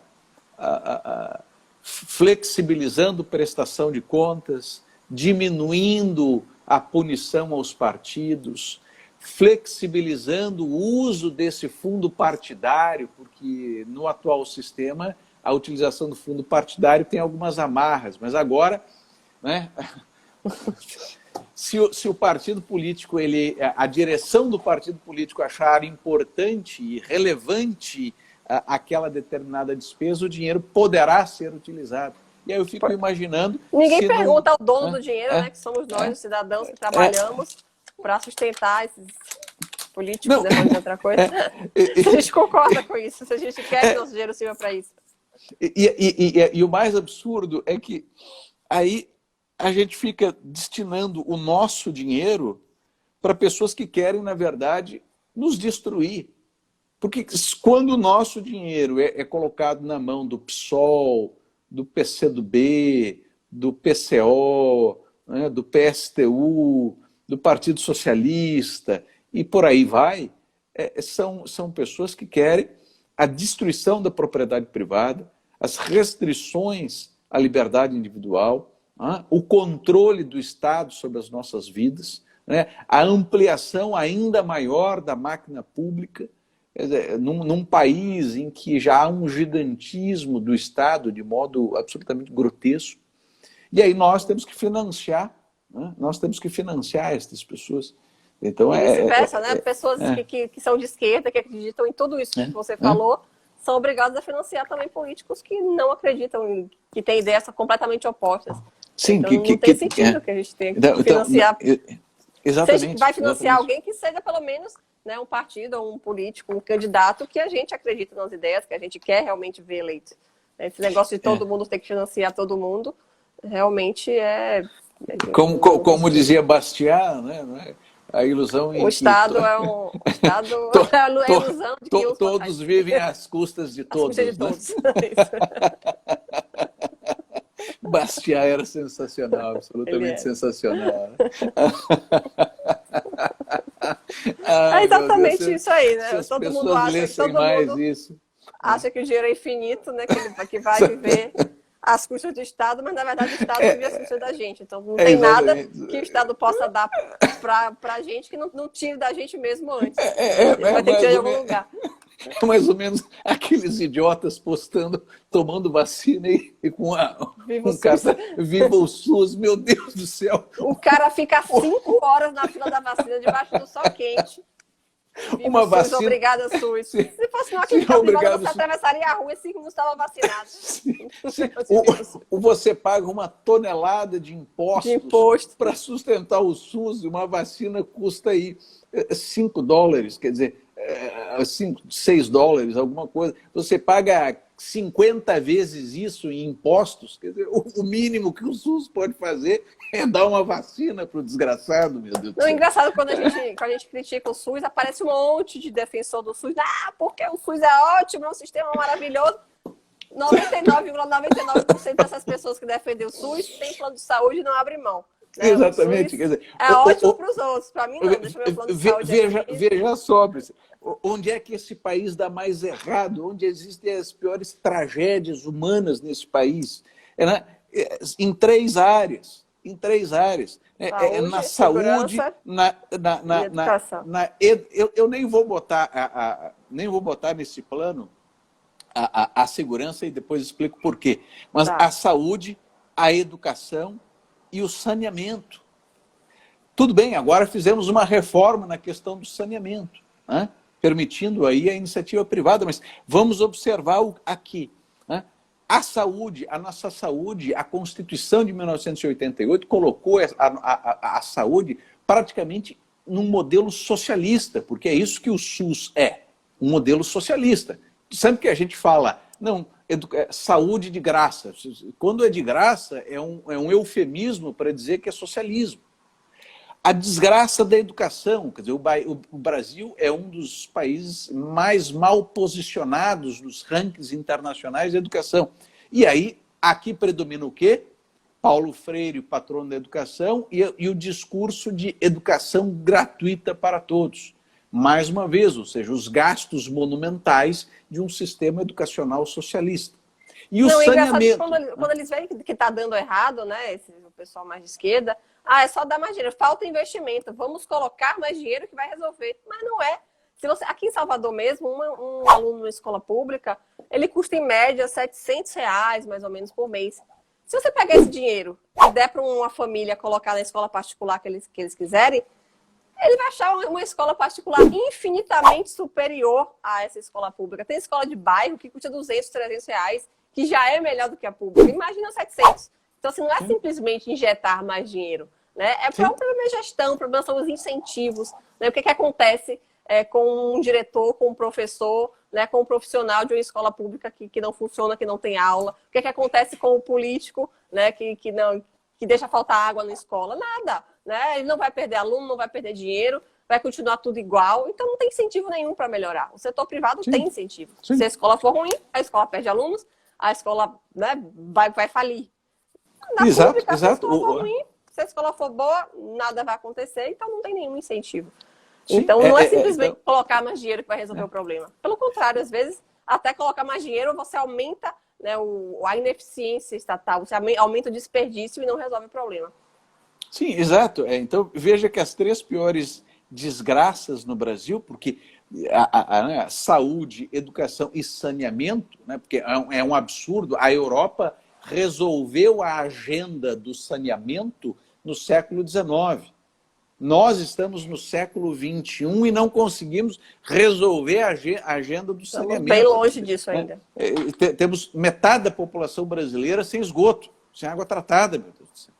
flexibilizando prestação de contas, diminuindo a punição aos partidos, flexibilizando o uso desse fundo partidário, porque no atual sistema a utilização do fundo partidário tem algumas amarras, mas agora, né, se o partido político, a direção do partido político achar importante e relevante aquela determinada despesa, o dinheiro poderá ser utilizado. E aí eu fico imaginando... Ninguém pergunta ao dono do dinheiro, né, que somos nós, os cidadãos que trabalhamos para sustentar esses políticos, depois de outra coisa. Se a gente concorda com isso, se a gente quer que nosso dinheiro sirva para isso. E o mais absurdo é que aí a gente fica destinando o nosso dinheiro para pessoas que querem, na verdade, nos destruir. Porque quando o nosso dinheiro é colocado na mão do PSOL, do PCdoB, do PCO, né, do PSTU, do Partido Socialista, e por aí vai, são pessoas que querem a destruição da propriedade privada, as restrições à liberdade individual, o controle do Estado sobre as nossas vidas, né, a ampliação ainda maior da máquina pública, Quer dizer, num país em que já há um gigantismo do Estado de modo absolutamente grotesco, e aí nós temos que financiar, né? Nós temos que financiar essas pessoas. Então E vice-versa, né? Pessoas é, que são de esquerda, que acreditam em tudo isso que você é. falou, são obrigados a financiar também políticos que não acreditam, que têm ideias completamente opostas. Sim, Então não tem sentido que a gente tenha que financiar. Exatamente. Seja, vai financiar exatamente. alguém que seja pelo menos, né, um partido ou um político, um candidato que a gente acredita nas ideias, que a gente quer realmente ver eleito. Esse negócio de todo mundo ter que financiar todo mundo, realmente Como dizia Bastiat, né? A ilusão em o Estado é um. O Estado é a ilusão de que todos vivem às custas de todos. Às custas de todos. Né? Bastiat era sensacional, absolutamente sensacional. É exatamente isso aí, né? Se todo mundo acha que todo mundo isso. acha que o dinheiro é infinito, né? Que vai viver às custas do Estado, mas na verdade o Estado vive às custas da gente. Então não tem nada que o Estado possa dar pra gente que não tire da gente mesmo antes. Vai ter que tirar de algum lugar. É mais ou menos aqueles idiotas postando, tomando vacina e com um cara, viva o SUS, meu Deus do céu. O cara fica 5 horas na fila da vacina, debaixo do sol quente. Viva uma SUS, vacina. Obrigada, SUS. Se fosse uma clínica privada, você atravessaria a rua e 5 minutos estava vacinado. Você paga uma tonelada de impostos para sustentar o SUS e uma vacina custa aí $5, quer dizer, $6, alguma coisa. Você paga 50 vezes isso em impostos, quer dizer, o mínimo que o SUS pode fazer é dar uma vacina para o desgraçado, meu Deus do céu. Não, engraçado, quando a gente critica o SUS, aparece um monte de defensor do SUS. Ah, porque o SUS é ótimo, é um sistema maravilhoso. 99,99% dessas pessoas que defendem o SUS tem plano de saúde e não abrem mão. Né? Exatamente. Quer dizer, é ótimo para os outros, para mim não. Deixa meu plano de saúde veja só, onde é que esse país dá mais errado? Onde existem as piores tragédias humanas nesse país? Em 3 áreas. Em 3 áreas. Na saúde, na educação. Eu nem vou botar nesse plano a segurança e depois explico por quê. Mas a saúde, a educação e o saneamento. Tudo bem, agora fizemos uma reforma na questão do saneamento, né? Permitindo aí a iniciativa privada, mas vamos observar aqui. Né? A nossa saúde, a Constituição de 1988 colocou a saúde praticamente num modelo socialista, porque é isso que o SUS é, um modelo socialista. Sempre que a gente fala, não, saúde de graça, quando é de graça é um eufemismo para dizer que é socialismo. A desgraça da educação, quer dizer, o Brasil é um dos países mais mal posicionados nos rankings internacionais de educação. E aí, aqui predomina o quê? Paulo Freire, o patrono da educação, e o discurso de educação gratuita para todos. Mais uma vez, ou seja, os gastos monumentais de um sistema educacional socialista. E o saneamento. Quando eles veem que está dando errado, né, o pessoal mais de esquerda, é só dar mais dinheiro, falta investimento, vamos colocar mais dinheiro que vai resolver. Mas não é. Aqui em Salvador mesmo, um aluno na escola pública, ele custa em média R$700, mais ou menos, por mês. Se você pegar esse dinheiro e der para uma família colocar na escola particular que eles quiserem, ele vai achar uma escola particular infinitamente superior a essa escola pública. Tem escola de bairro que custa R$200, R$300, que já é melhor do que a pública. Imagina 700. Então, assim, não é simplesmente injetar mais dinheiro. Né? É para um problema de gestão, problema são os incentivos. Né? O que acontece com um diretor, com um professor, né? Com um profissional de uma escola pública que não funciona, que não tem aula? O que acontece com o político, né? que deixa faltar água na escola? Nada. Né? Ele não vai perder aluno, não vai perder dinheiro, vai continuar tudo igual. Então, não tem incentivo nenhum para melhorar. O setor privado tem incentivo. Se a escola for ruim, a escola perde alunos, a escola, né, vai falir. Na pública, se a escola for ruim, se a escola for boa, nada vai acontecer, então não tem nenhum incentivo. Então, não é simplesmente colocar mais dinheiro que vai resolver o problema. Pelo contrário, às vezes, até colocar mais dinheiro, você aumenta, né, a ineficiência estatal, você aumenta o desperdício e não resolve o problema. Sim, exato. Então, veja que as 3 piores desgraças no Brasil, porque né, saúde, educação e saneamento, né, porque é um absurdo, a Europa resolveu a agenda do saneamento no século XIX. Nós estamos no século XXI e não conseguimos resolver a agenda do saneamento. Estamos bem longe disso ainda. Temos metade da população brasileira sem esgoto, sem água tratada, meu Deus do céu.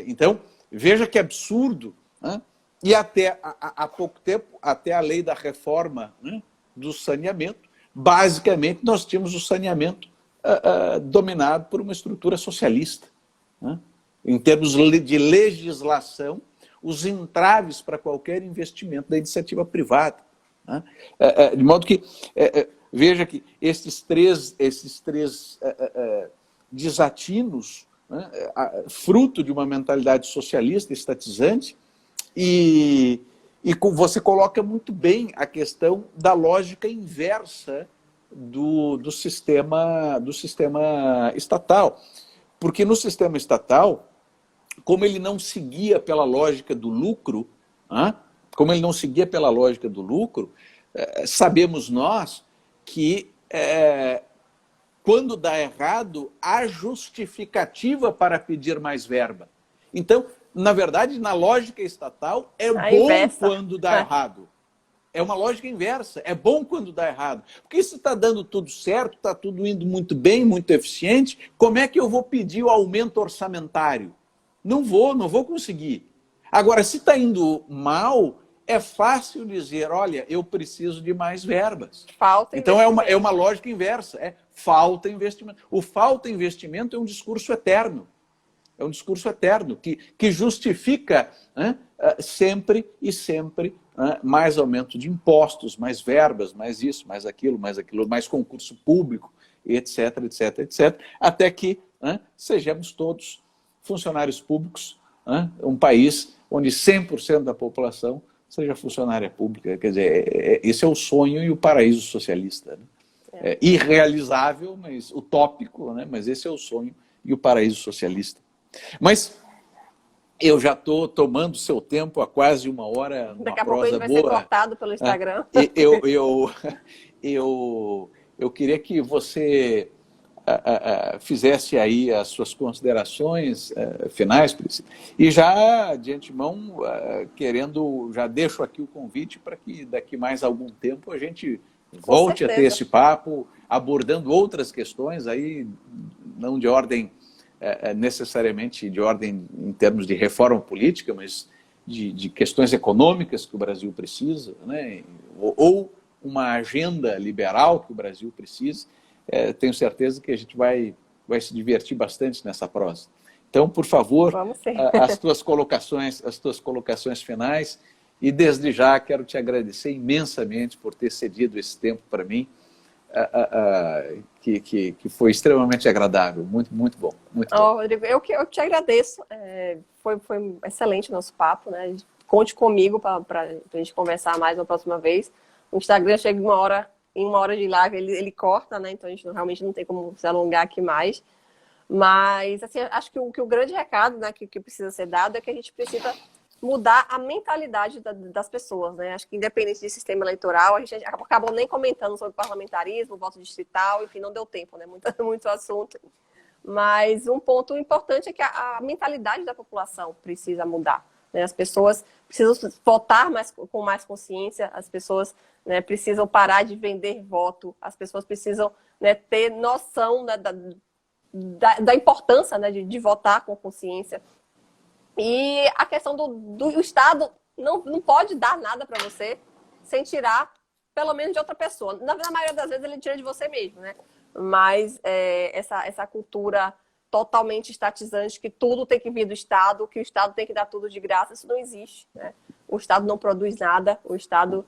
Então, veja que absurdo, né? E até há pouco tempo, até a lei da reforma, né, do saneamento, basicamente nós tínhamos o saneamento dominado por uma estrutura socialista, né? Em termos de legislação, os entraves para qualquer investimento da iniciativa privada, né? De modo que, veja que esses três desatinos, né, fruto de uma mentalidade socialista, estatizante, e você coloca muito bem a questão da lógica inversa do sistema estatal. Porque no sistema estatal, como ele não seguia pela lógica do lucro, sabemos nós que quando dá errado, há justificativa para pedir mais verba. Então, na verdade, na lógica estatal, é bom quando dá errado. É uma lógica inversa. É bom quando dá errado. Porque se está dando tudo certo, está tudo indo muito bem, muito eficiente, como é que eu vou pedir o aumento orçamentário? Não vou conseguir. Agora, se está indo mal, é fácil dizer, olha, eu preciso de mais verbas. Então é uma lógica inversa. Falta investimento. O falta investimento é um discurso eterno. É um discurso eterno que justifica, né, sempre e sempre, né, mais aumento de impostos, mais verbas, mais isso, mais aquilo, mais concurso público, etc, etc, etc, até que, né, sejamos todos funcionários públicos, né, um país onde 100% da população seja funcionária pública. Quer dizer, esse é o sonho e o paraíso socialista, né? É irrealizável, mas utópico, né, mas esse é o sonho e o paraíso socialista. Mas eu já estou tomando seu tempo há quase uma hora. Daqui a pouco ele vai ser cortado pelo Instagram. Eu queria que você fizesse aí as suas considerações finais, Priscila. E já, de antemão, já deixo aqui o convite para que daqui mais algum tempo a gente volte a ter esse papo, abordando outras questões aí, não de ordem necessariamente de ordem em termos de reforma política, mas de questões econômicas que o Brasil precisa, né? Ou uma agenda liberal que o Brasil precisa. Tenho certeza que a gente vai se divertir bastante nessa prosa. Então, por favor, as tuas colocações finais, e desde já quero te agradecer imensamente por ter cedido esse tempo para mim, que foi extremamente agradável, muito, muito bom. Muito bom. Rodrigo, eu te agradeço, foi excelente o nosso papo, né? Conte comigo para a gente conversar mais uma próxima vez. O Instagram chega em uma hora de live, ele corta, né? Então a gente realmente não tem como se alongar aqui mais. Mas, assim, acho que o grande recado, né, que precisa ser dado é que a gente precisa mudar a mentalidade das pessoas, né? Acho que independente de sistema eleitoral, a gente acabou nem comentando sobre parlamentarismo, voto distrital, enfim, não deu tempo, né? Muito assunto. Mas um ponto importante é que a mentalidade da população precisa mudar, né? As pessoas precisam votar com mais consciência, as pessoas, né, precisam parar de vender voto, as pessoas precisam, né, ter noção, né, da importância, né, de votar com consciência. E a questão do Estado não pode dar nada para você sem tirar, pelo menos, de outra pessoa. Na maioria das vezes ele tira de você mesmo, né? Mas essa cultura totalmente estatizante, que tudo tem que vir do Estado, que o Estado tem que dar tudo de graça, isso não existe, né? O Estado não produz nada, o Estado,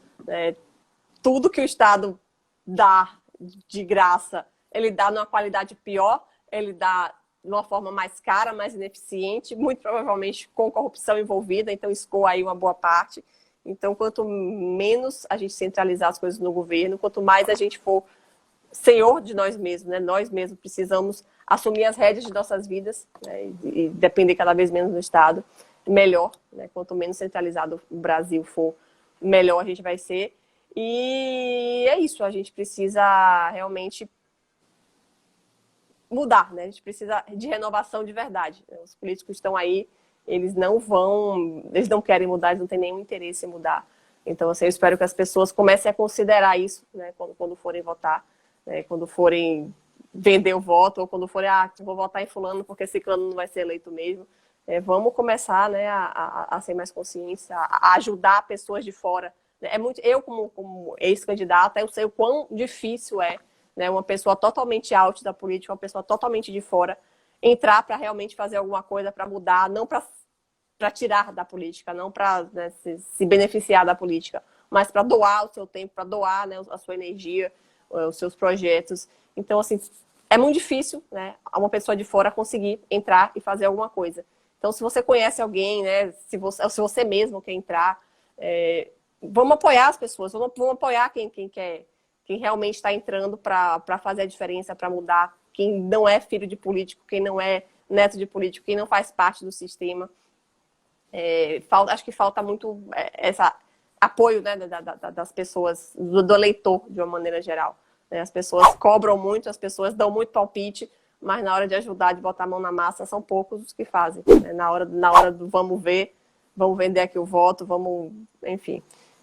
tudo que o Estado dá de graça, ele dá numa qualidade pior, ele dá de uma forma mais cara, mais ineficiente, muito provavelmente com corrupção envolvida, então escoa aí uma boa parte. Então, quanto menos a gente centralizar as coisas no governo, quanto mais a gente for senhor de nós mesmos, né? Nós mesmos precisamos assumir as rédeas de nossas vidas, né? E depender cada vez menos do Estado, melhor, né? Quanto menos centralizado o Brasil for, melhor a gente vai ser. E é isso, a gente precisa realmente mudar, né? A gente precisa de renovação de verdade. Os políticos estão aí, eles não querem mudar, eles não têm nenhum interesse em mudar. Então, assim, eu espero que as pessoas comecem a considerar isso, né, quando forem votar, né, quando forem vender o voto, ou quando forem, vou votar em fulano porque ciclano não vai ser eleito mesmo. Vamos começar, né, a ser mais conscientes, a ajudar pessoas de fora. Eu, como ex-candidata, eu sei o quão difícil é, né, uma pessoa totalmente out da política, uma pessoa totalmente de fora, entrar para realmente fazer alguma coisa para mudar, não para tirar da política, não para, né, se beneficiar da política, mas para doar o seu tempo, para doar, né, a sua energia, os seus projetos. Então, assim, é muito difícil, né, uma pessoa de fora conseguir entrar e fazer alguma coisa. Então, se você conhece alguém, né, se você mesmo quer entrar, vamos apoiar as pessoas, vamos apoiar quem realmente está entrando para fazer a diferença, para mudar, quem não é filho de político, quem não é neto de político, quem não faz parte do sistema. Acho que falta muito esse apoio, né, das pessoas, do eleitor, de uma maneira geral. As pessoas cobram muito, as pessoas dão muito palpite, mas na hora de ajudar, de botar a mão na massa, são poucos os que fazem. Na hora do vamos ver, vamos vender aqui o voto, vamos, enfim.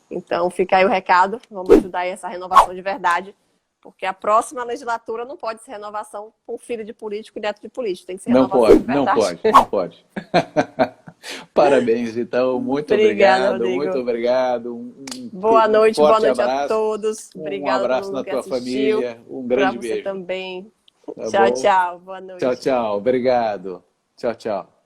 Então, fica aí o recado, vamos ajudar aí essa renovação de verdade, porque a próxima legislatura não pode ser renovação com filho de político e neto de político, tem que ser renovação de verdade. Não pode. Parabéns, então, muito Obrigada, obrigado, Rodrigo. Muito obrigado. Boa noite abraço, a todos. Obrigada um abraço na tua família, um grande beijo. Pra você também. Tá Tchau, bom? tchau. Boa noite. Tchau, tchau. Obrigado. Tchau, tchau.